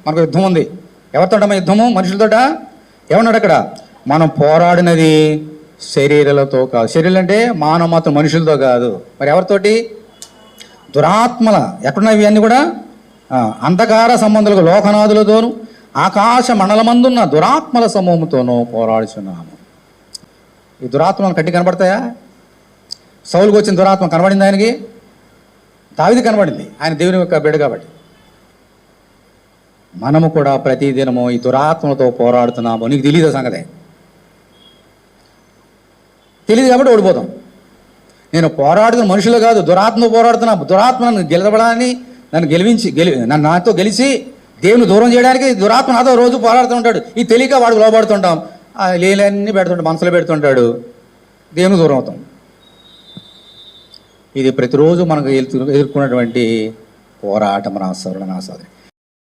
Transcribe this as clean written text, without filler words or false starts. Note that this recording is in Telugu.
మనకు యుద్ధం ఉంది. ఎవరితోటమ్మా యుద్ధము? మనుషులతోట. ఏమన్నాడు అక్కడ? మనం పోరాడినది శరీరాలతో కాదు. శరీరం అంటే మానవ మాత్రం, మనుషులతో కాదు. మరి ఎవరితోటి? దురాత్మల. ఎక్కడున్నాయి ఇవన్నీ కూడా? అంధకార సంబంధాలకు, లోకనాథులతోనూ ఆకాశ మండలమందున్న దురాత్మల సమూహంతోనూ పోరాడుచున్నాము. ఈ దురాత్మలు కట్టి కనబడతాయా? సౌలుకు వచ్చిన దురాత్మ కనబడింది ఆయనకి? దావీదుకు కనబడింది, ఆయన దేవుని యొక్క బిడ్డ కాబట్టి. మనము కూడా ప్రతిదినము ఈ దురాత్మలతో పోరాడుతున్నాము. నీకు తెలియదు సంగతే, తెలియదు కాబట్టి ఓడిపోతాం. నేను పోరాడుతున్న మనుషులు కాదు, దురాత్మతో పోరాడుతున్నా. దురాత్మ నన్ను గెలవడాన్ని, నన్ను నాతో గెలిచి దేవుని దూరం చేయడానికి దురాత్మ నాతో రోజు పోరాడుతూ ఉంటాడు. ఈ తెలియక వాడికి లోపడుతుంటాం, లేలన్నీ పెడుతుంటాడు, మనసులో పెడుతుంటాడు, దేవుని దూరం అవుతాం. ఇది ప్రతిరోజు మనకు ఎదుర్కొన్నటువంటి పోరాటం నా సోదరుడు, నా సోదరి.